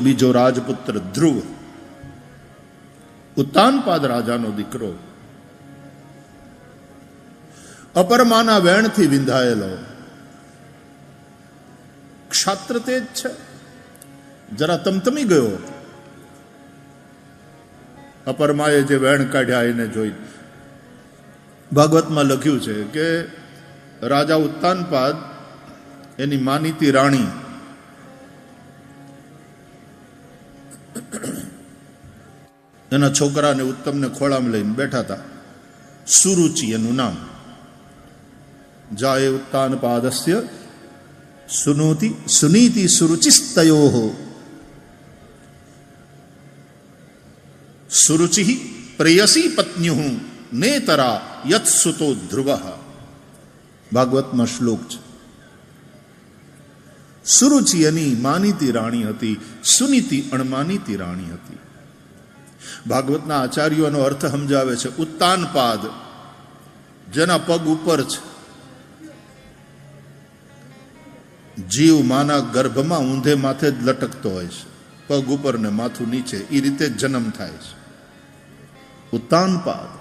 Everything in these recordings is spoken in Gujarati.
બીજો રાજપુત્ર ધ્રુવ, ઉત્તાનપાદ રાજાનો દીકરો, અપરમાના વેણથી વિંધાયેલો ક્ષાત્ર તેજ છે, જરા તમતમી ગયો. અપરમાએ જે વેણ કાઢ્યા એને જોઈ. ભાગવતમાં લખ્યું છે કે રાજા ઉત્તાનપાદ એની માનીતી રાણી એના છોકરાને ઉત્તમને ખોળામાં લઈને બેઠા હતા. સુરુચિ એનું નામ. જાય ઉત્તાનપાદસ્ય સુનીતિ સુરુચિસ્તયો. સુરુચિ પ્રેયસી પત્ન્યુ નેતરા યત્સુતો ધ્રુવ. ભાગવતમાં શ્લોક છે. સુરુચિ એની માનીતી રાણી હતી, સુનીતિ અણમાનીતી રાણી હતી. ભાગવતના આચાર્યોનો અર્થ સમજાવે છે. ઉત્તાનપાદ જેના પગ ઉપર છે, જીવ માના ગર્ભમાં ઊંધે માથે જ લટકતો હોય છે, પગ ઉપર ને માથું નીચે, એ રીતે જન્મ થાય છે. ઉત્તાનપાદ,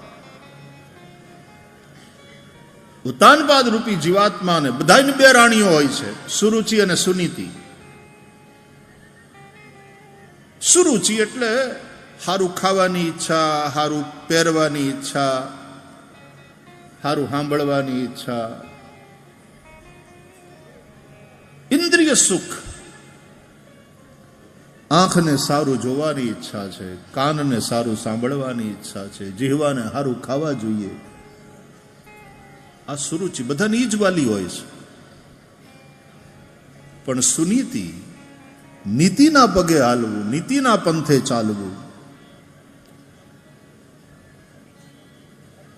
ઉત્તાનપાદ રૂપી જીવાત્માને બધાની બે રાણીઓ હોય છે, સુરુચિ અને સુનીતિ. સુરુચિ એટલે સારું ખાવાની ઈચ્છા, સારું પહેરવાની ઈચ્છા, સારું સાંભળવાની ઈચ્છા, ઇન્દ્રિય સુખ. આંખને સારું જોવાની ઈચ્છા છે, કાનને સારું સાંભળવાની ઈચ્છા છે, જીહવાને સારું ખાવા જોઈએ. આ સુરુચિ બધાની જ વાલી હોય છે. પણ સુનીતિ, નીતિના પગે હાલવું, નીતિના પંથે ચાલવું.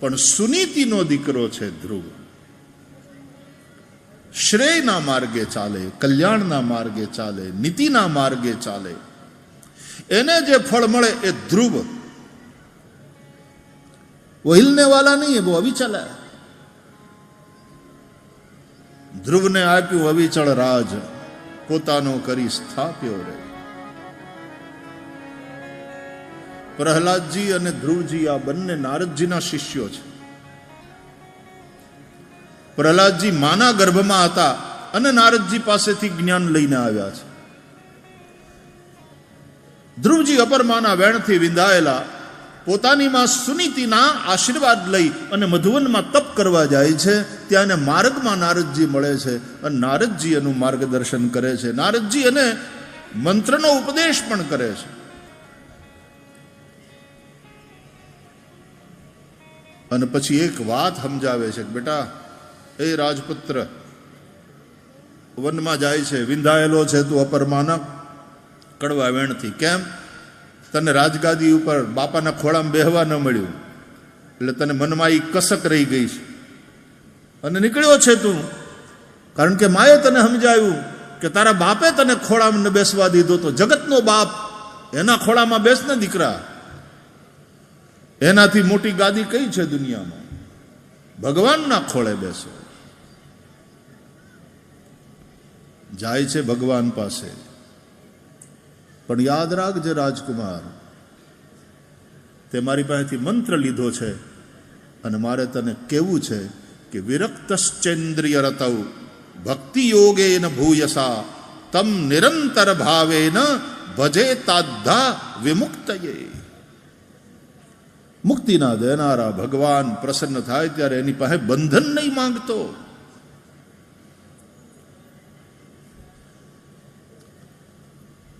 પણ સુનીતિનો દીકરો છે ધ્રુવ. શ્રેયના માર્ગે ચાલે, કલ્યાણના માર્ગે ચાલે, નીતિના માર્ગે ચાલે. એને જે ફળ મળે એ ધ્રુવ. वो हिलने वाला नहीं है, वो अविचल है. ધ્રુવને આપ્યું અવિચળ રાજ, પોતાનો કરી સ્થાપ્યો રે. પ્રહલાદજી અને ધ્રુવજી આ બંને નારદજીના શિષ્યો છે. પ્રહલાદજી માના ગર્ભમાં હતા અને નારદજી પાસેથી જ્ઞાન લઈને આવ્યા છે. ધ્રુવજી અપરમાના વેણથી વિંધાયેલા પોતાની માં સુનીતિના આશીર્વાદ લઈ અને મધુવનમાં તપ કરવા જાય છે. ત્યાં એને માર્ગમાં નારદજી મળે છે અને નારદજી એનું માર્ગદર્શન કરે છે. નારદજી એને મંત્રનો ઉપદેશ પણ કરે છે. અને પછી એક વાત સમજાવે છે કે બેટા, એ રાજપુત્ર વનમાં જાય છે, વિંધાયેલો છે તું અપરમાના કડવા વેણથી. કેમ? તને રાજગાદી ઉપર બાપાના ખોળામાં બેહવા ન મળ્યું, એટલે તને મનમાં એ કસક રહી ગઈ છે અને નીકળ્યો છે તું. કારણ કે માએ તને સમજાવ્યું કે તારા બાપે તને ખોળામાં ન બેસવા દીધો, તો જગતનો બાપ એના ખોળામાં બેસ ને દીકરા. એનાથી મોટી ગાદી કઈ છે દુનિયામાં? ભગવાનના ખોળે બેસો. જાય છે ભગવાન પાસે. પણ યાદ રાખજે રાજકુમાર, તે મારી પાસેથી મંત્ર લીધો છે અને મારે તને કેવું છે કે વિરક્તશ્ચેન્દ્રિય રતૌ ભક્તિ યોગેન ભૂયસા તમ નિરંતર ભાવેન ભજે તાદ્ધા વિમુક્તયે. મુક્તિના દેનારા ભગવાન પ્રસન્ન થાય ત્યારે એની પાસે બંધન નહીં માંગતો.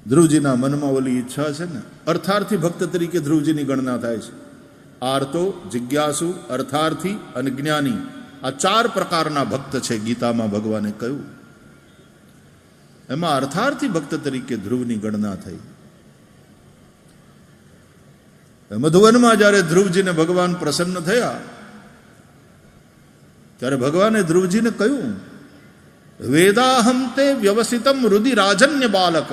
ધ્રુવજીના મનમાં ઓલી ઈચ્છા છે ને, અર્થાર્થી ભક્ત તરીકે ધ્રુવજીની ગણના થાય છે. આર્તો, જિજ્ઞાસુ, અર્થાર્થી અને જ્ઞાની, આ 4 પ્રકારના ભક્ત છે ગીતામાં ભગવાને કહ્યું. એમાં અર્થાર્થી ભક્ત તરીકે ધ્રુવની ગણના થઈ. મધુવનમાં જ્યારે ધ્રુવજીને ભગવાન પ્રસન્ન થયા ત્યારે ભગવાને ધ્રુવજીને કહ્યું, વેદાહમ તે વ્યવસિતમ રુધિરાજન્ય બાલક.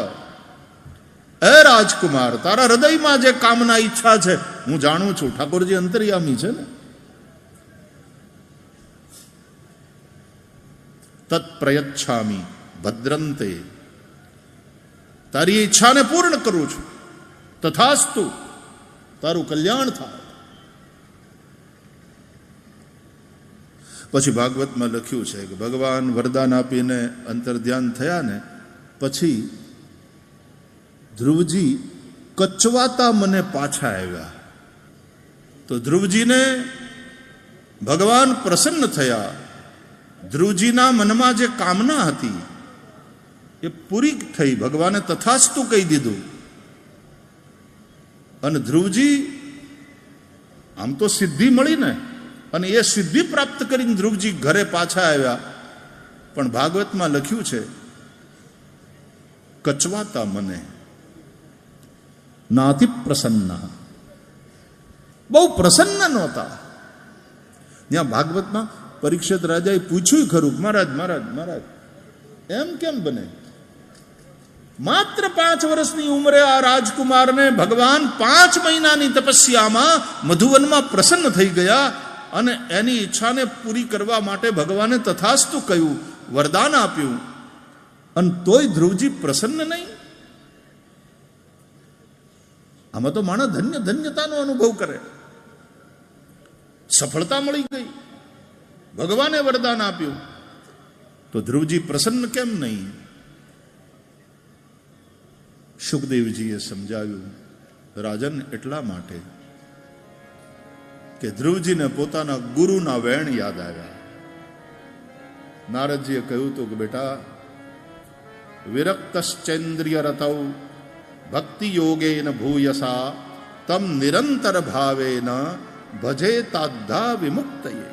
એ રાજકુમાર, તારા હૃદયમાં જે કામના ઈચ્છા છે હું જાણું છું. ઠાકોરજી અંતર્યામી છે ને. તત્પ્રયચ્છામિ ભદ્રંતે તારી ઈચ્છાને પૂર્ણ કરું છું, તથાસ્તુ, તારું કલ્યાણ થાય. પછી ભાગવતમાં લખ્યું છે કે ભગવાન વરદાન આપીને અંતર્ધ્યાન થયા ને પછી ધ્રુવજી કચવાતા મને પાછા આવ્યા. તો ધ્રુવજીને ભગવાન પ્રસન્ન થયા. ધ્રુવજીના મનમાં જે કામના હતી એ પૂરી થઈ. ભગવાને તથાસ્તુ કહી દીધું. અને ધ્રુવજી આમ તો સિદ્ધિ મળી ને, અને એ સિદ્ધિ પ્રાપ્ત કરીને ધ્રુવજી ઘરે પાછા આવ્યા. પણ ભાગવતમાં લખ્યું છે કચવાતા મને નાતિ પ્રસન્ન, બહુ પ્રસન્ન નહોતા. ત્યાં ભાગવતમાં પરીક્ષિત રાજાએ પૂછ્યું ખરું, મહારાજ મહારાજ મહારાજ એમ કેમ બને? માત્ર 5 વર્ષની ઉંમરે આ રાજકુમારને ભગવાન 5 મહિનાની તપસ્યામાં મધુવનમાં પ્રસન્ન થઈ ગયા, અને એની ઈચ્છાને પૂરી કરવા માટે ભગવાને તથાસ્તુ કહ્યું, વરદાન આપ્યું, અને તોય ધ્રુવજી પ્રસન્ન નહીં. આમાં તો માણસ ધન્યતાનો અનુભવ કરે. સફળતા મળી ગઈ, ભગવાને વરદાન આપ્યું, તો ધ્રુવજી પ્રસન્ન કેમ નહીં? સુખદેવજીએ સમજાવ્યું, રાજન એટલા માટે કે ધ્રુવજીને પોતાના ગુરુના વેણ યાદ આવ્યા. નારદજીએ કહ્યું હતું કે બેટા, વિરક્તશ્ચેન્દ્રિય રતૌ ભક્તિ યોગેન ભૂયસા તમ નિરંતર ભાવેન ભજે તાદ્ધા વિમુક્તયે.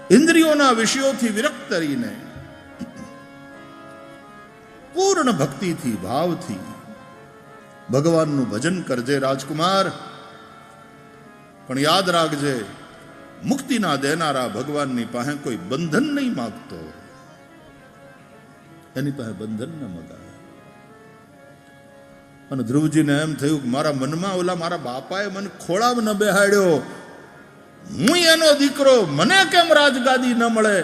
ઇન્દ્રિયોના વિષયોથી વિરક્ત રહીને પૂર્ણ ભક્તિથી, ભાવથી ભગવાનનું ભજન કરજે રાજકુમાર. પણ યાદ રાખજે, મુક્તિના દેનારા ભગવાનની પાસે કોઈ બંધન નહીં માગતો, એની પાસે બંધન ન મગાવે. અને ધ્રુવજીને એમ થયું કે મારા મનમાં ઓલા મારા બાપાએ મને ખોળામાં ન બેહાડ્યો, હું એનો દીકરો, મને કેમ રાજગાદી ન મળે?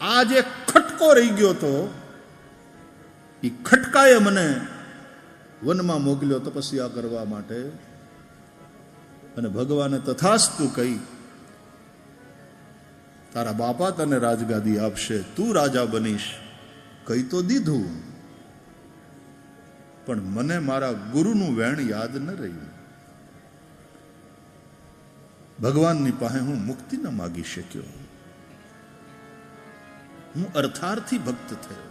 આ જે ખટકો રહી ગયો તો એ ખટકાએ મને વનમાં મોકલ્યો તપસ્યા કરવા માટે. અને ભગવાને તથાસ્તુ કહી, તારા બાપા તને રાજગાદી આપશે, તું રાજા બનીશ, કહી તો દીધું, પણ મને મારા ગુરુનું વેણ યાદ ન રહ્યું. ભગવાનની પાસે હું મુક્તિ ન માગી શક્યો, હું અર્થાર્થી ભક્ત થયો.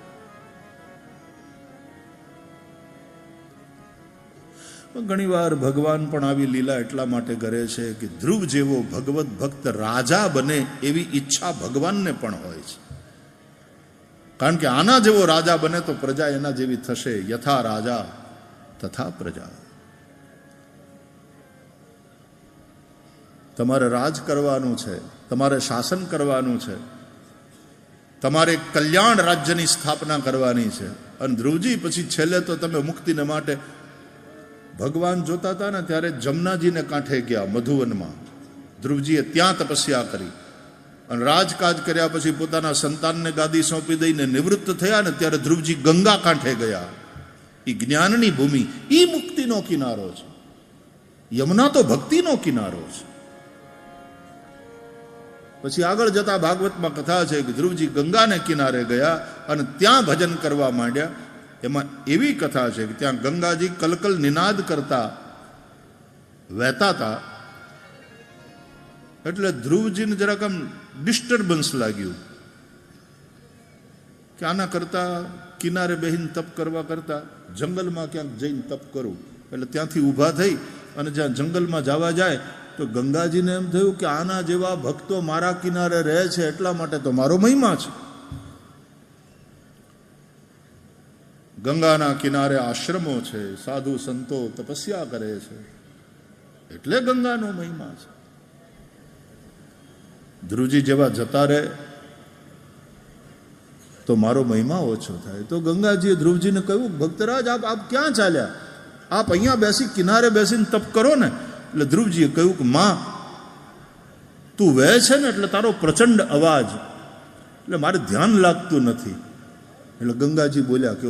ઘણી વાર ભગવાન પણ આવી લીલા એટલા માટે કરે છે કે ધ્રુવ જેવો ભગવત ભક્ત રાજા બને એવી ઈચ્છા ભગવાનને પણ હોય છે. કારણ કે આના જેવો રાજા બને તો પ્રજા એના જેવી થશે. યથા રાજા તથા પ્રજા. તમારે રાજ કરવાનું છે, તમારે શાસન કરવાનું છે, તમારે કલ્યાણ રાજ્યની સ્થાપના કરવાની છે. અને ધ્રુવજી પછી છેલ્લે તો તમે મુક્તિને માટે ભગવાન જોતા હતા ને ત્યારે જમનાજીને કાંઠે ગયા મધુવનમાં. ધ્રુવજીએ ત્યાં તપસ્યા કરી અને રાજકાજ કર્યા પછી પોતાના સંતાનને ગાદી સોંપી દઈને નિવૃત્ત થયા ને ત્યારે ધ્રુવજી ગંગા કાંઠે ગયા. એ જ્ઞાનની ભૂમિ, એ મુક્તિનો કિનારો છે. યમુના તો ભક્તિનો કિનારો છે. પછી આગળ જતા ભાગવતમાં કથા છે કે ધ્રુવજી ગંગાને કિનારે ગયા અને ત્યાં ભજન કરવા માંડ્યા. એમાં એવી કથા છે કે ત્યાં ગંગાજી કલકલ નિનાદ કરતા વહેતા હતા, એટલે ધ્રુવજીને જરાક આમ ડિસ્ટર્બન્સ લાગ્યું કે આના કરતા કિનારે બેહીને તપ કરવા કરતા જંગલમાં ક્યાંક જઈને તપ કરું. એટલે ત્યાંથી ઊભા થઈ અને જ્યાં જંગલમાં જવા જાય તો ગંગાજીને એમ થયું કે આના જેવા ભક્તો મારા કિનારે રહે છે એટલા માટે તો મારો મહિમા છે. ગંગાના કિનારે આશ્રમો છે, સાધુ સંતો તપસ્યા કરે છે, એટલે ગંગાનો મહિમા છે. ધ્રુવજી જેવા જતા રહે તો મારો મહિમા ઓછો થાય. તો ગંગાજીએ ધ્રુવજીને કહ્યું, ભક્તરાજ આપ ક્યાં ચાલ્યા? આપ અહીંયા બેસી કિનારે બેસીને તપ કરો ને. એટલે ધ્રુવજીએ કહ્યું કે માં, તું વહે છે ને એટલે તારો પ્રચંડ અવાજ, એટલે મારે ધ્યાન લાગતું નથી. એટલે ગંગાજી બોલ્યા કે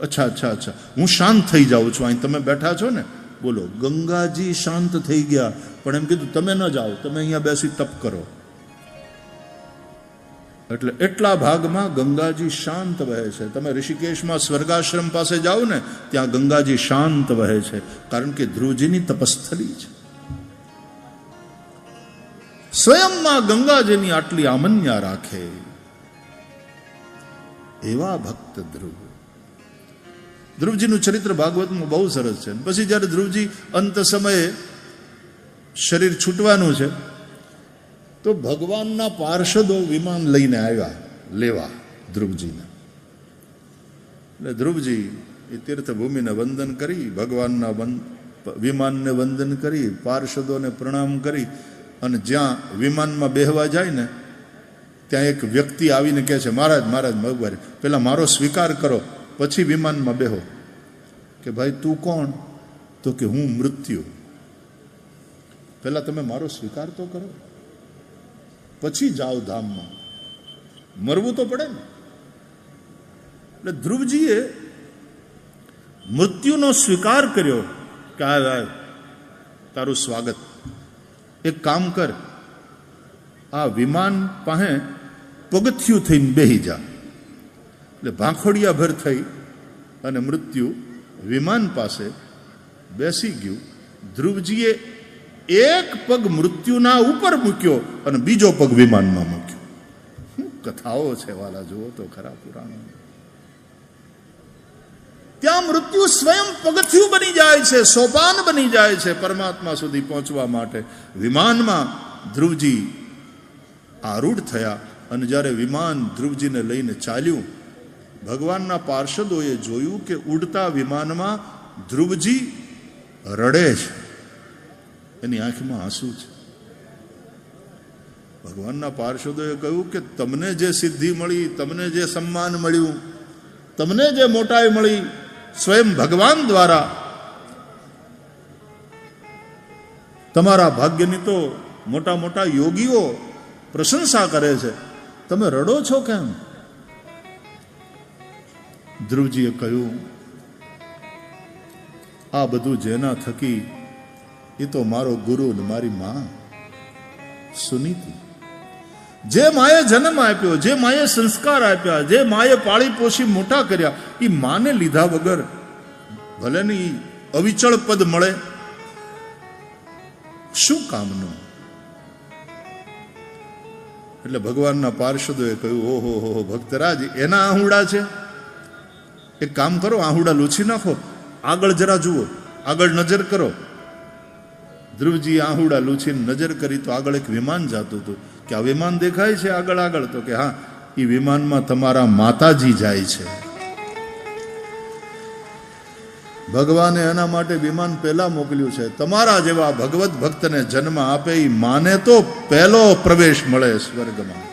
અચ્છા અચ્છા અચ્છા, હું શાંત થઈ જાઉં છું, અહીં તમે બેઠા છો ને. બોલો, ગંગાજી શાંત થઈ ગયા, પણ એમ કીધું તમે ન જાઓ, તમે અહીંયા બેસી તપ કરો. એટલે એટલા ભાગમાં ગંગાજી શાંત વહે છે. તમે ઋષિકેશમાં સ્વર્ગાશ્રમ પાસે જાઓ ને, ત્યાં ગંગાજી શાંત વહે છે, કારણ કે ધ્રુવજીની તપસ્થલી છે. સ્વયંમાં ગંગાજીની આટલી આમન્યા રાખે એવા ભક્ત ધ્રુવ. ધ્રુવજીનું ચરિત્ર ભાગવતમાં બહુ સરસ છે. પછી જ્યારે ધ્રુવજી અંત સમયે શરીર છૂટવાનું છે, તો ભગવાનના પાર્ષદો વિમાન લઈને આવ્યા લેવા ધ્રુવજીને. એટલે ધ્રુવજી એ તીર્થભૂમિને વંદન કરી, ભગવાનના વિમાનને વંદન કરી, પાર્ષદોને પ્રણામ કરી, અને જ્યાં વિમાનમાં બેહવા જાય ને, ત્યાં એક વ્યક્તિ આવીને કહે છે, મહારાજ મહારાજ ભગવાન, પેલા મારો સ્વીકાર કરો, પછી વિમાનમાં બેહો. કે ભાઈ તું કોણ? તો કે હું મૃત્યુ. પેલા તમે મારો સ્વીકાર તો કરો, પછી જાઓ ધામમાં. મરવું તો પડે ને. એટલે ધ્રુવજીએ મૃત્યુનો સ્વીકાર કર્યો કે આ તારું સ્વાગત. એક કામ કર, આ વિમાન પાસે પગથિયું થઈને બેહી જા. એટલે ભાંખોડિયા ભર થઈ અને મૃત્યુ વિમાન પાસે બેસી ગયું. ધ્રુવજીએ એક પગ મૃત્યુના ઉપર મૂક્યો અને બીજો પગ વિમાનમાં મૂક્યો. શું કથાઓ છે વાલા, જુઓ તો ખરા પુરાણ. ત્યાં મૃત્યુ સ્વયં પગથિયું બની જાય છે, સોપાન બની જાય છે પરમાત્મા સુધી પહોંચવા માટે. વિમાનમાં ધ્રુવજી આરૂઢ થયા, અને જ્યારે વિમાન ધ્રુવજીને લઈને ચાલ્યું, ભગવાનના પાર્ષદોએ જોયું કે ઉડતા વિમાનમાં ધ્રુવજી રડે છે, એની આંખમાં આંસુ છે. ભગવાનના પાર્ષદોએ કહ્યું કે તમને જે સિદ્ધિ મળી, તમને જે સન્માન મળ્યું, તમને જે મોટાઈ મળી, સ્વયં ભગવાન દ્વારા, તમારા ભાગ્યની તો મોટા મોટા યોગીઓ પ્રશંસા કરે છે, તમે રડો છો કેમ? ધ્રુવજીએ કહ્યું, આ બધું જેના થકી, એ તો મારો ગુરુ ને મારી માં સુનીતિ. જે માએ જન્મ આપ્યો, જે માએ સંસ્કાર આપ્યા, જે માએ પાળી પોષી મોટા કર્યા, એ માને લીધા વગર ભલે ને અવિચળ પદ મળે, શું કામનું? એટલે ભગવાનના પાર્ષદોએ કહ્યું, ઓહો હો ભક્તરાજ, એના આહુડા છે. એક કામ કરો, આહુડા લૂછી નાખો, આગળ જરા જુઓ, આગળ નજર કરો. ધ્રુવજી આહુડા લૂછીને નજર કરી તો આગળ એક વિમાન જતું હતું. કે આ વિમાન દેખાય છે આગળ આગળ? તો કે હા, એ વિમાનમાં તમારા માતાજી જાય છે. ભગવાને એના માટે વિમાન પહેલા મોકલ્યું છે. તમારા જેવા ભગવત ભક્તને જન્મ આપે, એ માને તો પહેલો પ્રવેશ મળે સ્વર્ગમાં.